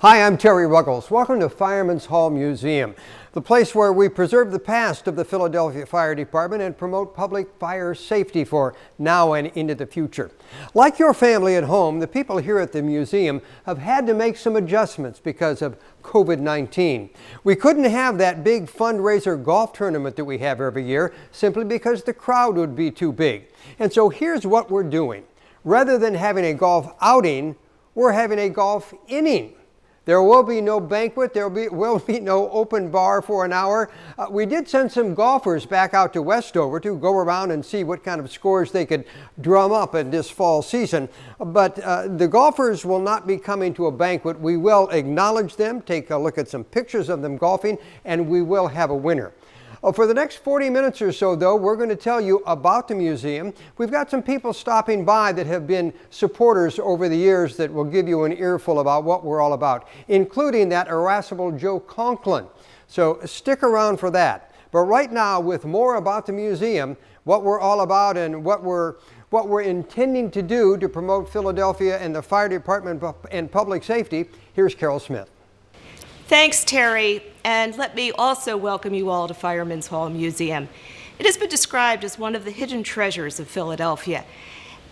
Hi, I'm Terry Ruggles. Welcome to Fireman's Hall Museum, the place where we preserve the past of the Philadelphia Fire Department and promote public fire safety for now and into the future. Like your family at home, the people here at the museum have had to make some adjustments because of COVID-19. We couldn't have that big fundraiser golf tournament that we have every year simply because the crowd would be too big. And so here's what we're doing. Rather than having a golf outing, we're having a golf inning. There will be no banquet, there will be no open bar for an hour. We did send some golfers back out to Westover to go around and see what kind of scores they could drum up in this fall season. But the golfers will not be coming to a banquet. We will acknowledge them, take a look at some pictures of them golfing, and we will have a winner. For the next 40 minutes or so, though, we're going to tell you about the museum. We've got some people stopping by that have been supporters over the years that will give you an earful about what we're all about, including that irascible Joe Conklin. So stick around for that. But right now, with more about the museum, what we're all about and what we're intending to do to promote Philadelphia and the fire department and public safety, here's Carol Smith. Thanks, Terry, and let me also welcome you all to Fireman's Hall Museum. It has been described as one of the hidden treasures of Philadelphia,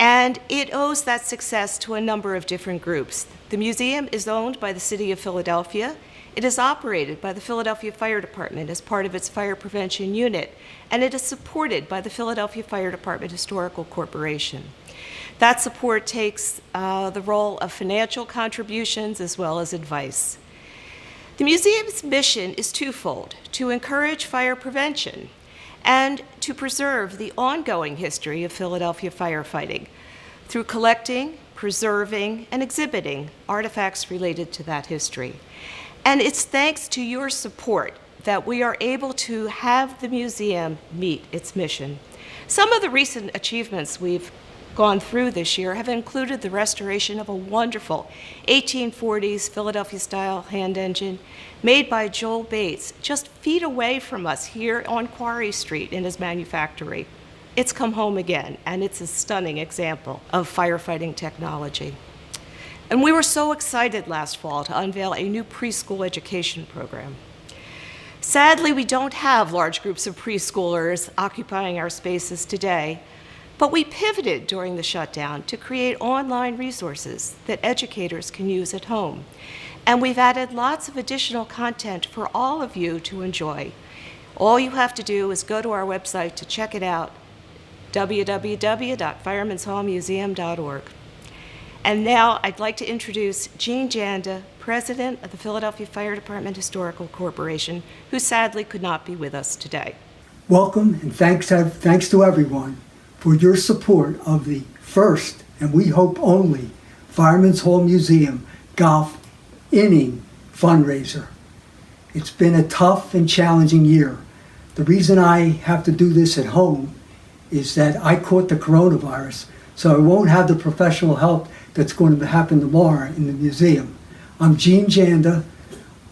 and it owes that success to a number of different groups. The museum is owned by the City of Philadelphia. It is operated by the Philadelphia Fire Department as part of its fire prevention unit, and it is supported by the Philadelphia Fire Department Historical Corporation. That support takes the role of financial contributions as well as advice. The museum's mission is twofold: to encourage fire prevention and to preserve the ongoing history of Philadelphia firefighting through collecting, preserving, and exhibiting artifacts related to that history. And it's thanks to your support that we are able to have the museum meet its mission. Some of the recent achievements we've gone through this year have included the restoration of a wonderful 1840s Philadelphia-style hand engine made by Joel Bates just feet away from us here on Quarry Street in his manufactory. It's come home again, and it's a stunning example of firefighting technology. And we were so excited last fall to unveil a new preschool education program. Sadly, we don't have large groups of preschoolers occupying our spaces today, but we pivoted during the shutdown to create online resources that educators can use at home. And we've added lots of additional content for all of you to enjoy. All you have to do is go to our website to check it out, www.firemanshallmuseum.org. And now I'd like to introduce Jean Janda, President of the Philadelphia Fire Department Historical Corporation, who sadly could not be with us today. Welcome, and thanks to everyone for your support of the first, and we hope only, Fireman's Hall Museum Golf Inning fundraiser. It's been a tough and challenging year. The reason I have to do this at home is that I caught the coronavirus, so I won't have the professional help that's going to happen tomorrow in the museum. I'm Jean Janda.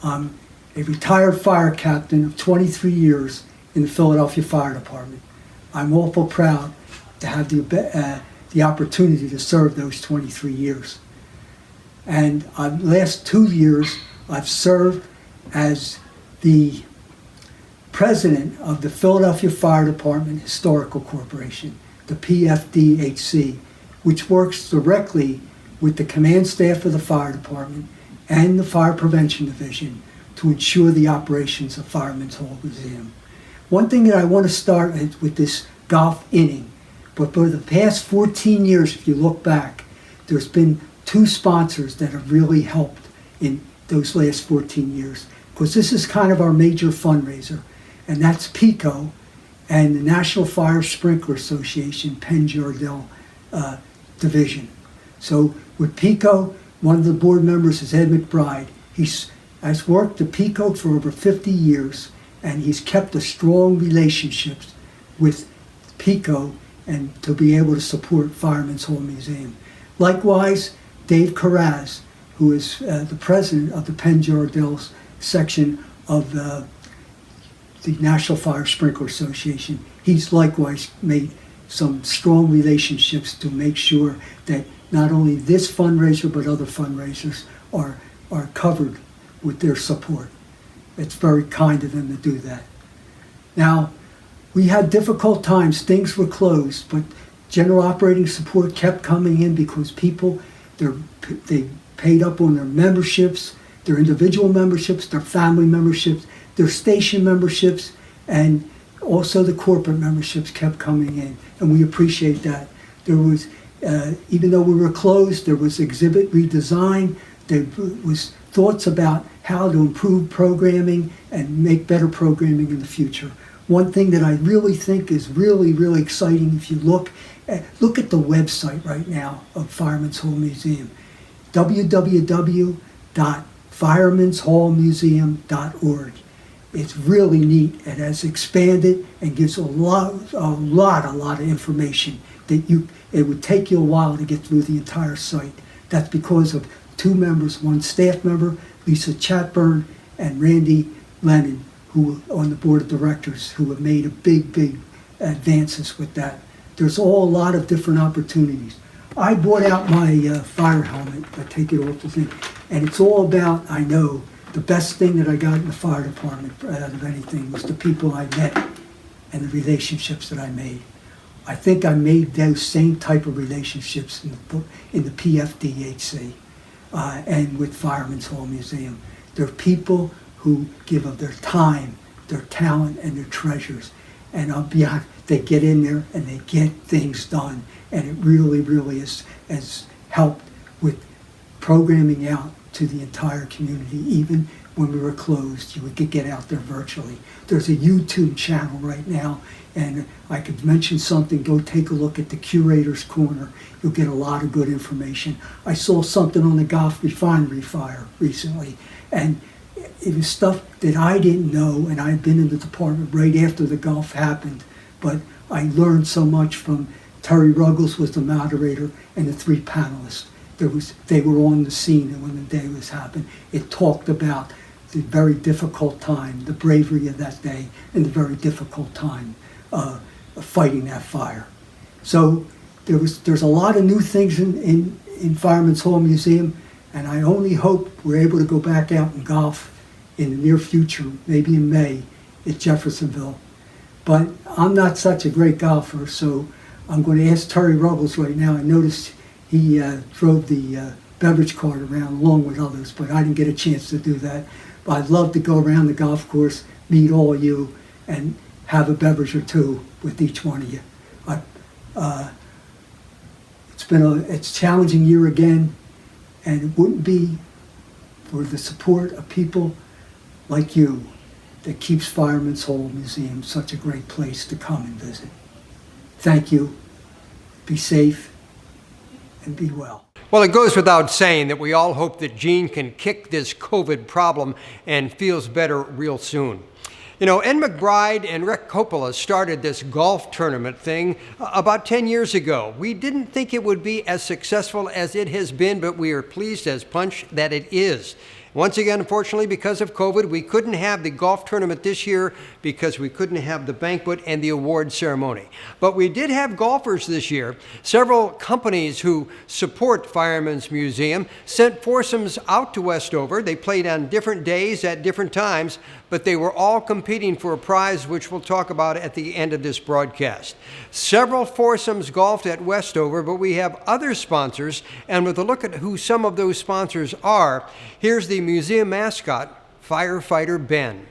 I'm a retired fire captain of 23 years in the Philadelphia Fire Department. I'm awful proud to have the opportunity to serve those 23 years. And last 2 years, I've served as the president of the Philadelphia Fire Department Historical Corporation, the PFDHC, which works directly with the command staff of the fire department and the Fire Prevention Division to ensure the operations of Fireman's Hall Museum. One thing that I want to start with this golf inning, but for the past 14 years, if you look back, there's been 2 sponsors that have really helped in those last 14 years, because this is kind of our major fundraiser, and that's PICO and the National Fire Sprinkler Association, Penn Jardel Division. So with PICO, one of the board members is Ed McBride. He has worked at PICO for over 50 years, and he's kept a strong relationship with PICO and to be able to support Fireman's Hall Museum. Likewise, Dave Carraz, who is the president of the Penn Jardel section of the National Fire Sprinkler Association, he's likewise made some strong relationships to make sure that not only this fundraiser but other fundraisers are are covered with their support. It's very kind of them to do that. Now, we had difficult times. Things were closed, but general operating support kept coming in because people, they paid up on their memberships, their individual memberships, their family memberships, their station memberships, and also the corporate memberships kept coming in, and we appreciate that. There was, even though we were closed, there was exhibit redesign, there was thoughts about how to improve programming and make better programming in the future. One thing that I really think is really, really exciting, if you look at the website right now of Fireman's Hall Museum, www.firemanshallmuseum.org. It's really neat. It has expanded and gives a lot of information that it would take you a while to get through the entire site. That's because of two members, one staff member, Lisa Chatburn, and Randy Lennon, who are on the board of directors, who have made a big advances with that. There's a lot of different opportunities. I brought out my fire helmet. I take it off the thing, and it's all about, I know, the best thing that I got in the fire department out of anything was the people I met and the relationships that I made. I think I made those same type of relationships in the PFDHC and with Fireman's Hall Museum. They're people who give of their time, their talent, and their treasures. And they get in there and they get things done. And it really has helped with programming out to the entire community. Even when we were closed, you could get out there virtually. There's a YouTube channel right now, and I could mention something. Go take a look at the Curator's Corner. You'll get a lot of good information. I saw something on the Gulf refinery fire recently, and it was stuff that I didn't know, and I had been in the department right after the Gulf happened, but I learned so much from Terry Ruggles was the moderator, and the three panelists. They were on the scene when the day was happening. It talked about the very difficult time, the bravery of that day, and the very difficult time of fighting that fire. So there's a lot of new things in Fireman's Hall Museum, and I only hope we're able to go back out and golf in the near future, maybe in May at Jeffersonville. But I'm not such a great golfer, so I'm going to ask Terry Ruggles right now. I noticed he drove the beverage cart around along with others, but I didn't get a chance to do that. But I'd love to go around the golf course, meet all of you, and have a beverage or two with each one of you. It's a challenging year again, and it wouldn't be for the support of people like you that keeps Fireman's Hall Museum such a great place to come and visit. Thank you. Be safe and be well. Well, it goes without saying that we all hope that Gene can kick this COVID problem and feels better real soon. You know, Ed McBride and Rick Coppola started this golf tournament thing about 10 years ago. We didn't think it would be as successful as it has been, but we are pleased as punch that it is. Once again, unfortunately, because of COVID, we couldn't have the golf tournament this year because we couldn't have the banquet and the award ceremony. But we did have golfers this year. Several companies who support Fireman's Museum sent foursomes out to Westover. They played on different days at different times, but they were all competing for a prize, which we'll talk about at the end of this broadcast. Several foursomes golfed at Westover, but we have other sponsors, and with a look at who some of those sponsors are, here's the museum mascot, Firefighter Ben.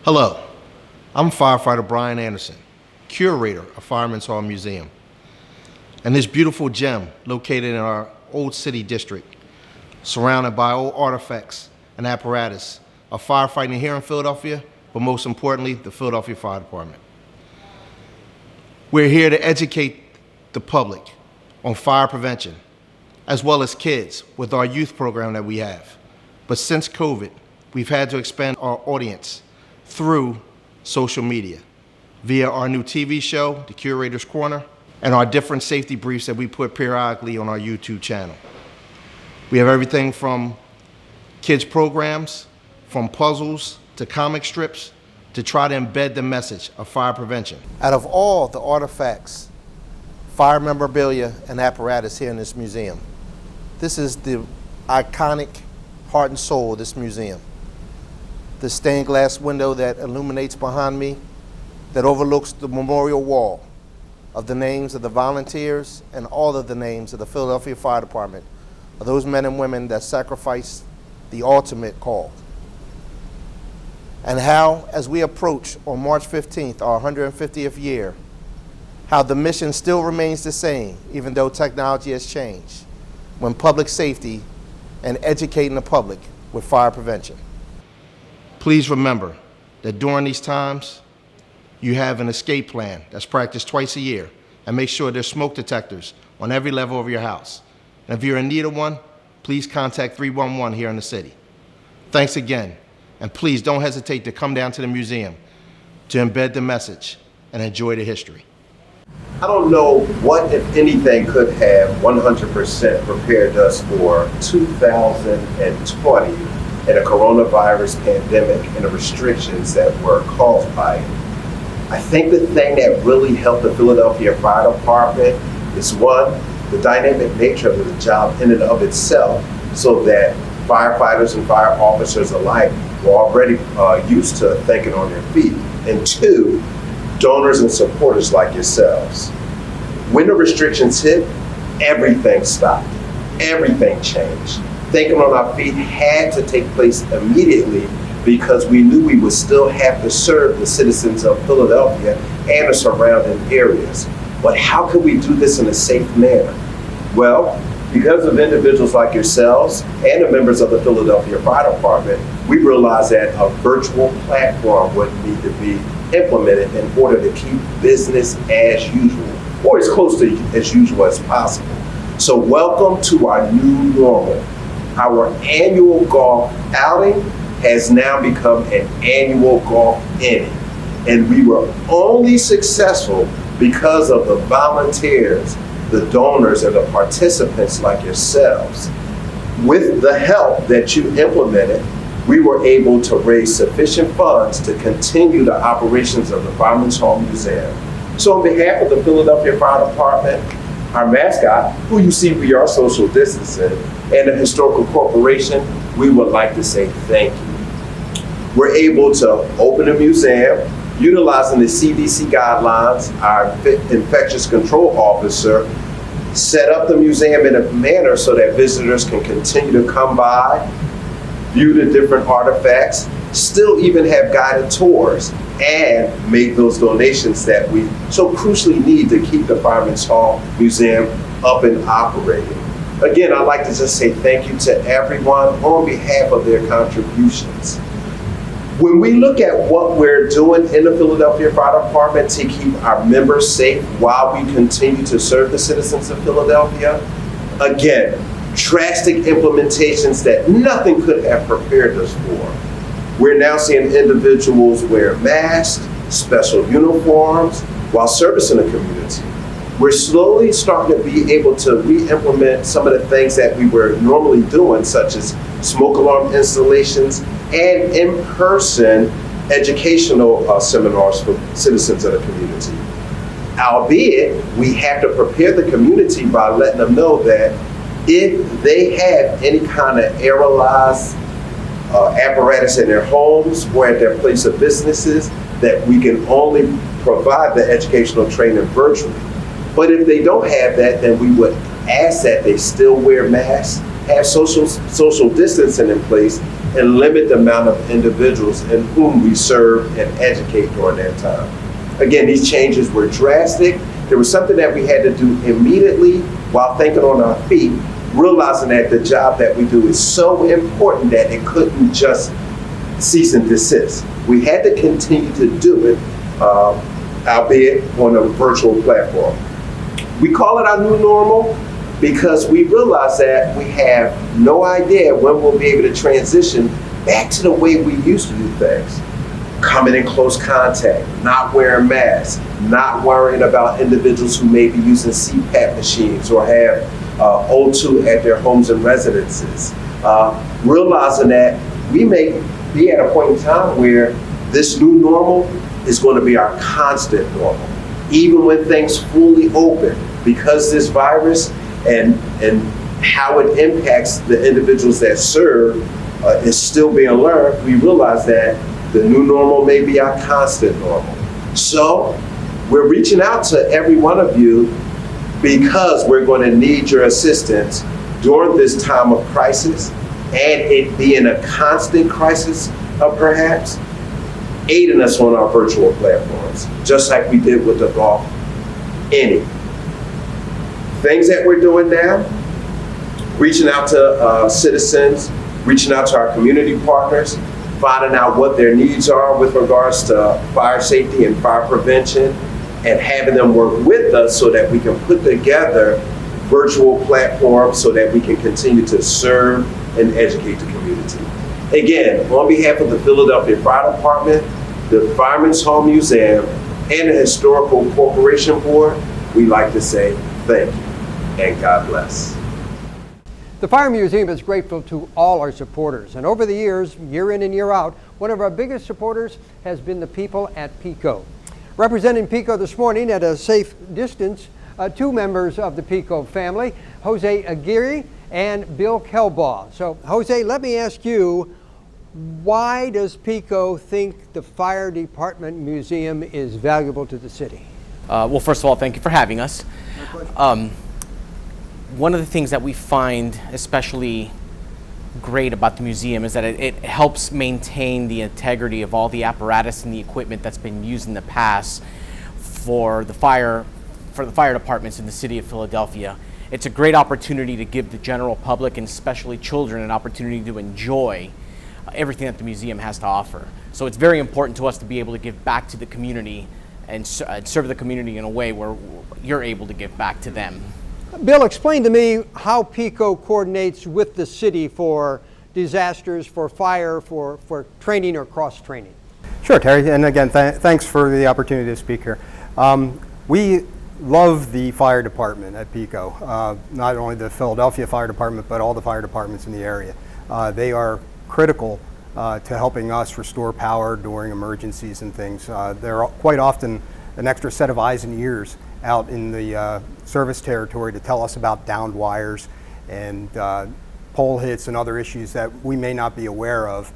Hello, I'm firefighter Brian Anderson, curator of Fireman's Hall Museum. And this beautiful gem located in our Old City District, surrounded by old artifacts and apparatus of firefighting here in Philadelphia, but most importantly, the Philadelphia Fire Department. We're here to educate the public on fire prevention, as well as kids with our youth program that we have. But since COVID, we've had to expand our audience through social media, via our new TV show, The Curator's Corner, and our different safety briefs that we put periodically on our YouTube channel. We have everything from kids programs, from puzzles to comic strips, to try to embed the message of fire prevention. Out of all the artifacts, fire memorabilia, and apparatus here in this museum, this is the iconic heart and soul of this museum. The stained glass window that illuminates behind me, that overlooks the memorial wall of the names of the volunteers and all of the names of the Philadelphia Fire Department, of those men and women that sacrificed the ultimate call. And how, as we approach on March 15th, our 150th year, how the mission still remains the same, even though technology has changed, when public safety and educating the public with fire prevention. Please remember that during these times, you have an escape plan that's practiced twice a year, and make sure there's smoke detectors on every level of your house. And if you're in need of one, please contact 311 here in the city. Thanks again, and please don't hesitate to come down to the museum to embed the message and enjoy the history. I don't know what, if anything, could have 100% prepared us for 2020 and a coronavirus pandemic and the restrictions that were caused by it. I think the thing that really helped the Philadelphia Fire Department is, one, the dynamic nature of the job in and of itself, so that firefighters and fire officers alike were already used to thinking on their feet. And two, donors and supporters like yourselves. When the restrictions hit, everything stopped. Everything changed. Thinking on our feet had to take place immediately, because we knew we would still have to serve the citizens of Philadelphia and the surrounding areas. But how could we do this in a safe manner? Well, because of individuals like yourselves and the members of the Philadelphia Fire Department, we realized that a virtual platform would need to be implemented in order to keep business as usual, or as close to as usual as possible. So welcome to our new normal. Our annual golf outing has now become an annual golf inning. And we were only successful because of the volunteers, the donors, and the participants like yourselves. With the help that you implemented, we were able to raise sufficient funds to continue the operations of the Fireman's Hall Museum. So on behalf of the Philadelphia Fire Department, our mascot, who you see we are social distancing, and the Historical Corporation, we would like to say thank you. We're able to open a museum utilizing the CDC guidelines. Our infectious control officer set up the museum in a manner so that visitors can continue to come by, view the different artifacts, still even have guided tours, and make those donations that we so crucially need to keep the Fireman's Hall Museum up and operating. Again, I'd like to just say thank you to everyone on behalf of their contributions. When we look at what we're doing in the Philadelphia Fire Department to keep our members safe while we continue to serve the citizens of Philadelphia, again, drastic implementations that nothing could have prepared us for. We're now seeing individuals wear masks, special uniforms, while servicing the community. We're slowly starting to be able to re-implement some of the things that we were normally doing, such as smoke alarm installations and in-person educational seminars for citizens of the community. Albeit, we have to prepare the community by letting them know that if they have any kind of aerolized apparatus in their homes or at their place of businesses, that we can only provide the educational training virtually. But if they don't have that, then we would ask that they still wear masks have social distancing in place, and limit the amount of individuals in whom we serve and educate during that time. Again, these changes were drastic. There was something that we had to do immediately while thinking on our feet, realizing that the job that we do is so important that it couldn't just cease and desist. We had to continue to do it, albeit on a virtual platform. We call it our new normal because we realize that we have no idea when we'll be able to transition back to the way we used to do things. Coming in close contact, not wearing masks, not worrying about individuals who may be using CPAP machines or have O2 at their homes and residences. Realizing that we may be at a point in time where this new normal is going to be our constant normal. Even when things fully open, because this virus and how it impacts the individuals that serve is still being learned, we realize that the new normal may be our constant normal. So we're reaching out to every one of you because we're going to need your assistance during this time of crisis, and it being a constant crisis perhaps, aiding us on our virtual platforms, just like we did with the golf inning. Things that we're doing now, reaching out to citizens, reaching out to our community partners, finding out what their needs are with regards to fire safety and fire prevention, and having them work with us so that we can put together virtual platforms so that we can continue to serve and educate the community. Again, on behalf of the Philadelphia Fire Department, the Fireman's Home Museum, and the Historical Corporation Board, we'd like to say thank you and God bless. The Fire Museum is grateful to all our supporters, and over the years, year in and year out, one of our biggest supporters has been the people at PICO. Representing PICO this morning at a safe distance, two members of the PICO family, Jose Aguirre and Bill Kelbaugh. So, Jose, let me ask you, why does PICO think the Fire Department Museum is valuable to the city? Well, first of all, thank you for having us. One of the things that we find especially great about the museum is that it helps maintain the integrity of all the apparatus and the equipment that's been used in the past for the fire departments in the city of Philadelphia. It's a great opportunity to give the general public and especially children an opportunity to enjoy everything that the museum has to offer. So it's very important to us to be able to give back to the community and serve the community in a way where you're able to give back to them. Bill, explain to me how PICO coordinates with the city for disasters, for fire, for training or cross-training. Sure, Terry, and again, thanks for the opportunity to speak here. We love the fire department at PICO, not only the Philadelphia Fire Department, but all the fire departments in the area. They are critical to helping us restore power during emergencies and things. They're quite often an extra set of eyes and ears out in the service territory to tell us about downed wires and pole hits and other issues that we may not be aware of,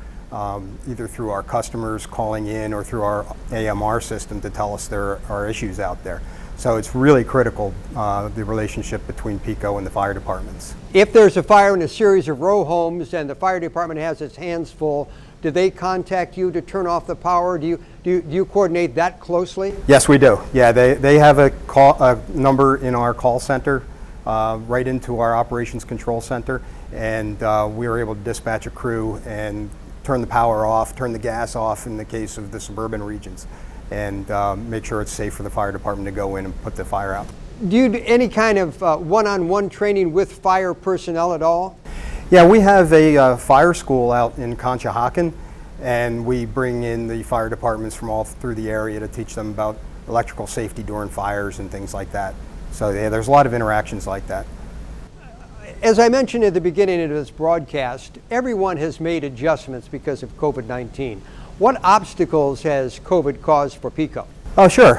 either through our customers calling in or through our AMR system to tell us there are issues out there. So it's really critical, the relationship between PICO and the fire departments. If there's a fire in a series of row homes and the fire department has its hands full, do they contact you to turn off the power? Do you coordinate that closely? Yes, we do. Yeah, they have a number in our call center, right into our operations control center, and we are able to dispatch a crew and turn the power off, turn the gas off in the case of the suburban regions, and make sure it's safe for the fire department to go in and put the fire out. Do you do any kind of one-on-one training with fire personnel at all? Yeah, we have a fire school out in Conshohocken, and we bring in the fire departments from all through the area to teach them about electrical safety during fires and things like that. So yeah, there's a lot of interactions like that. As I mentioned at the beginning of this broadcast, everyone has made adjustments because of COVID-19. What obstacles has COVID caused for PICO? Oh, sure.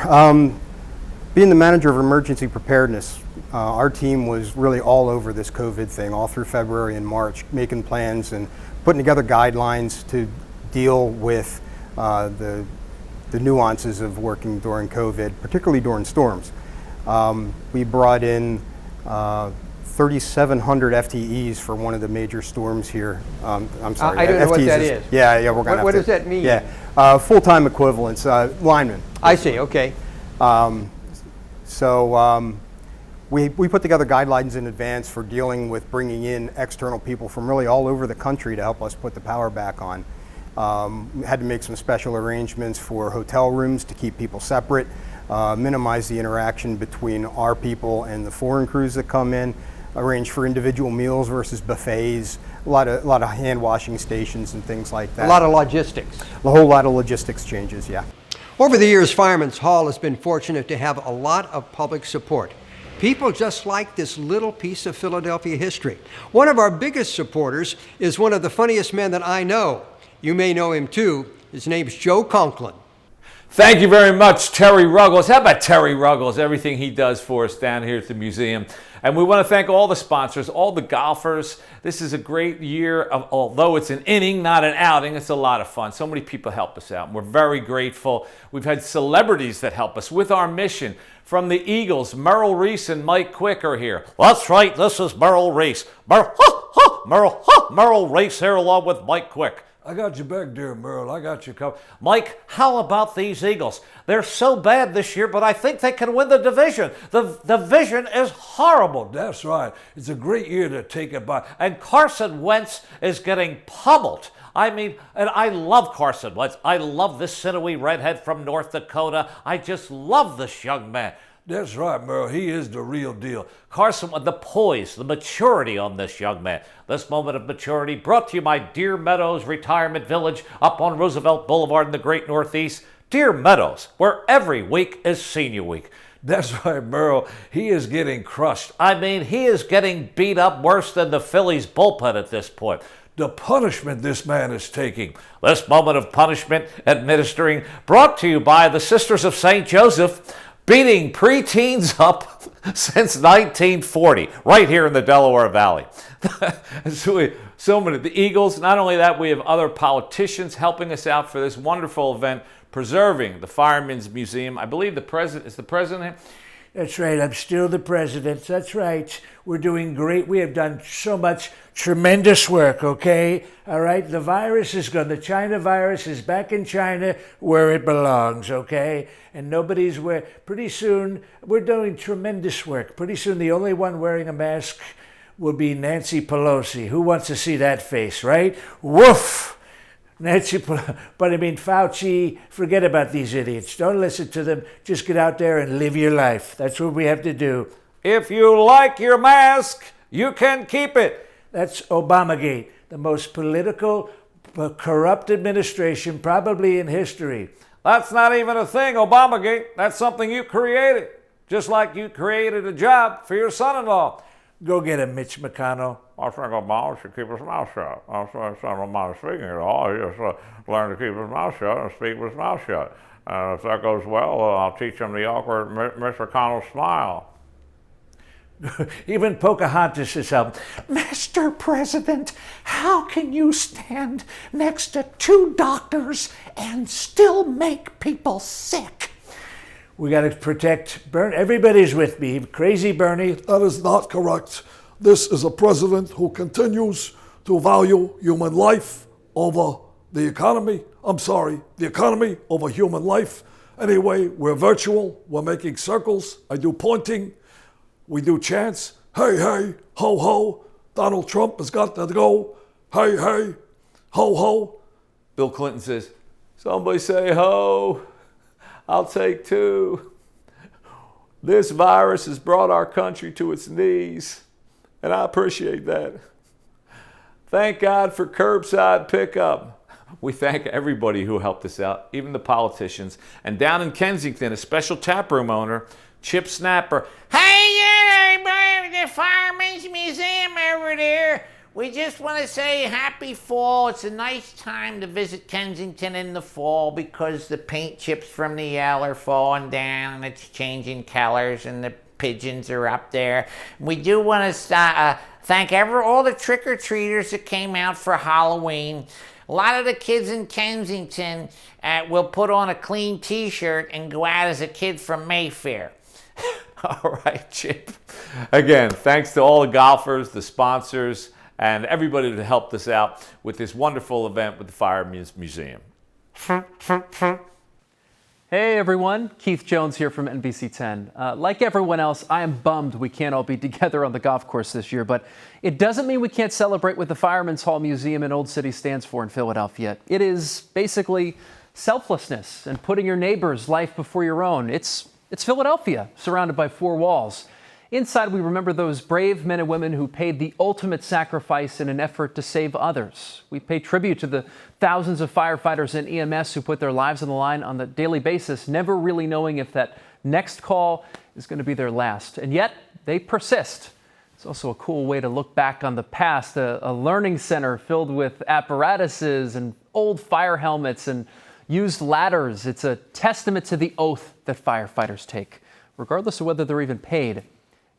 Being the manager of emergency preparedness, our team was really all over this COVID thing all through February and March, making plans and putting together guidelines to deal with the nuances of working during COVID, particularly during storms. We brought in 3,700 FTEs for one of the major storms here. I'm sorry. I don't know what FTEs that is. Yeah, we're going to What does that mean? Yeah, full-time equivalents, linemen. I see, okay. We put together guidelines in advance for dealing with bringing in external people from really all over the country to help us put the power back on. We had to make some special arrangements for hotel rooms to keep people separate, minimize the interaction between our people and the foreign crews that come in, arrange for individual meals versus buffets, a lot of hand washing stations and things like that. A lot of logistics. A whole lot of logistics changes, yeah. Over the years, Fireman's Hall has been fortunate to have a lot of public support. People just like this little piece of Philadelphia history. One of our biggest supporters is one of the funniest men that I know. You may know him too. His name's Joe Conklin. Thank you very much, Terry Ruggles. How about Terry Ruggles, everything he does for us down here at the museum. And we want to thank all the sponsors, all the golfers. This is a great year. Although it's an inning, not an outing, it's a lot of fun. So many people help us out, and we're very grateful. We've had celebrities that help us with our mission. From the Eagles, Merrill Reese and Mike Quick are here. That's right, this is Merrill Reese. Merrill Reese here along with Mike Quick. I got your back, dear Merrill. I got you covered. Mike, how about these Eagles? They're so bad this year, but I think they can win the division. The division is horrible. That's right. It's a great year to take it by. And Carson Wentz is getting pummeled. I mean, and I love Carson Wentz. I love this sinewy redhead from North Dakota. I just love this young man. That's right, Merrill. He is the real deal. Carson, the poise, the maturity on this young man. This moment of maturity brought to you by Deer Meadows Retirement Village up on Roosevelt Boulevard in the Great Northeast. Deer Meadows, where every week is Senior Week. That's right, Merrill. He is getting crushed. I mean, he is getting beat up worse than the Phillies bullpen at this point. The punishment this man is taking. This moment of punishment administering brought to you by the Sisters of St. Joseph, beating preteens up since 1940, right here in the Delaware Valley. So many. The Eagles, not only that, we have other politicians helping us out for this wonderful event, preserving the Fireman's Museum. I believe the president, is the president here? That's right, I'm still the president. That's right. We're doing great. We have done so much tremendous work, okay? All right, the virus is gone. The China virus is back in China where it belongs, okay? And nobody's wearing, pretty soon, we're doing tremendous work. Pretty soon the only one wearing a mask will be Nancy Pelosi. Who wants to see that face, right? Woof! Nancy, but I mean, Fauci, forget about these idiots. Don't listen to them. Just get out there and live your life. That's what we have to do. If you like your mask, you can keep it. That's Obamagate, the most political, corrupt administration probably in history. That's not even a thing, Obamagate. That's something you created. Just like you created a job for your son-in-law. Go get him, Mitch McConnell. I think Obama should keep his mouth shut. I'm not speaking at all. He just learn to keep his mouth shut and speak with his mouth shut. If that goes well, I'll teach him the awkward Mr. McConnell smile. Even Pocahontas is up. Mr. President, how can you stand next to two doctors and still make people sick? We got to protect Bernie. Everybody's with me. Crazy Bernie. That is not correct. This is a president who continues to value human life over the economy. The economy over human life. Anyway, we're virtual. We're making circles. I do pointing. We do chants. Hey, hey, ho, ho. Donald Trump has got to go. Hey, hey, ho, ho. Bill Clinton says, somebody say ho. I'll take two. This virus has brought our country to its knees, and I appreciate that. Thank God for curbside pickup. We thank everybody who helped us out, even the politicians. And down in Kensington, a special taproom owner, Chip Snapper. Hey, everybody, the Fireman's Museum over there. We just want to say happy fall. It's a nice time to visit Kensington in the fall because the paint chips from the Yale are falling down and it's changing colors and the pigeons are up there. We do want to thank all the trick-or-treaters that came out for Halloween. A lot of the kids in Kensington will put on a clean t-shirt and go out as a kid from Mayfair. All right, Chip. Again, thanks to all the golfers, the sponsors, and everybody that helped us out with this wonderful event with the Fireman's Museum. Hey everyone, Keith Jones here from NBC 10. Like everyone else, I am bummed we can't all be together on the golf course this year, but it doesn't mean we can't celebrate what the Fireman's Hall Museum in Old City stands for in Philadelphia. It is basically selflessness and putting your neighbor's life before your own. It's Philadelphia, surrounded by four walls. Inside, we remember those brave men and women who paid the ultimate sacrifice in an effort to save others. We pay tribute to the thousands of firefighters and EMS who put their lives on the line on a daily basis, never really knowing if that next call is going to be their last. And yet, they persist. It's also a cool way to look back on the past, a learning center filled with apparatuses and old fire helmets and used ladders. It's a testament to the oath that firefighters take, regardless of whether they're even paid.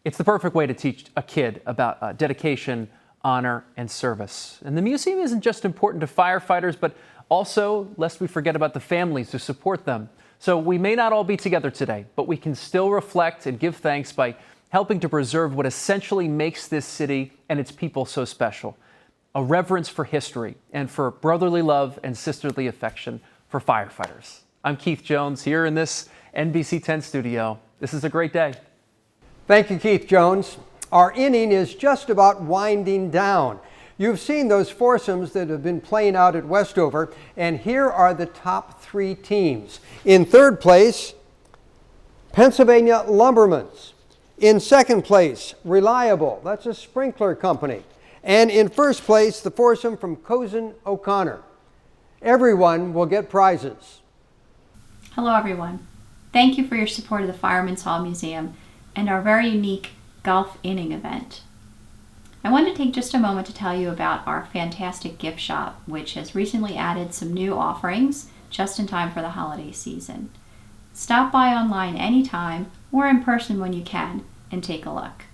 It's the perfect way to teach a kid about dedication, honor, and service. And the museum isn't just important to firefighters, but also, lest we forget about the families who support them. So we may not all be together today, but we can still reflect and give thanks by helping to preserve what essentially makes this city and its people so special. A reverence for history and for brotherly love and sisterly affection for firefighters. I'm Keith Jones here in this NBC 10 studio. This is a great day. Thank you, Keith Jones. Our inning is just about winding down. You've seen those foursomes that have been playing out at Westover, and here are the top three teams. In third place, Pennsylvania Lumbermans. In second place, Reliable. That's a sprinkler company. And in first place, the foursome from Cozen O'Connor. Everyone will get prizes. Hello, everyone. Thank you for your support of the Fireman's Hall Museum and our very unique golf inning event. I want to take just a moment to tell you about our fantastic gift shop, which has recently added some new offerings just in time for the holiday season. Stop by online anytime or in person when you can and take a look.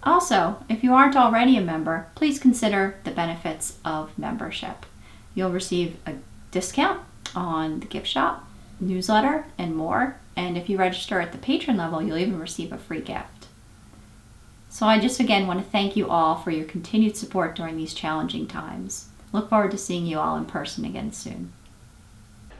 Also, if you aren't already a member, please consider the benefits of membership. You'll receive a discount on the gift shop, newsletter, and more. And if you register at the patron level, you'll even receive a free gift. So I just again want to thank you all for your continued support during these challenging times. Look forward to seeing you all in person again soon.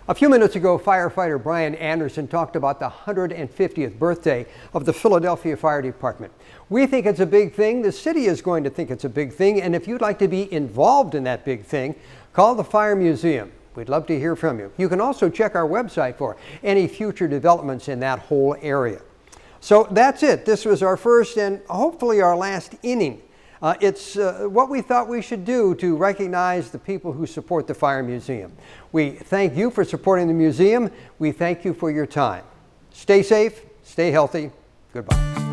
A few minutes ago, firefighter Brian Anderson talked about the 150th birthday of the Philadelphia Fire Department. We think it's a big thing. The city is going to think it's a big thing. And if you'd like to be involved in that big thing, call the Fire Museum. We'd love to hear from you. You can also check our website for any future developments in that whole area. So that's it. This was our first and hopefully our last inning. It's what we thought we should do to recognize the people who support the Fire Museum. We thank you for supporting the museum. We thank you for your time. Stay safe, stay healthy. Goodbye.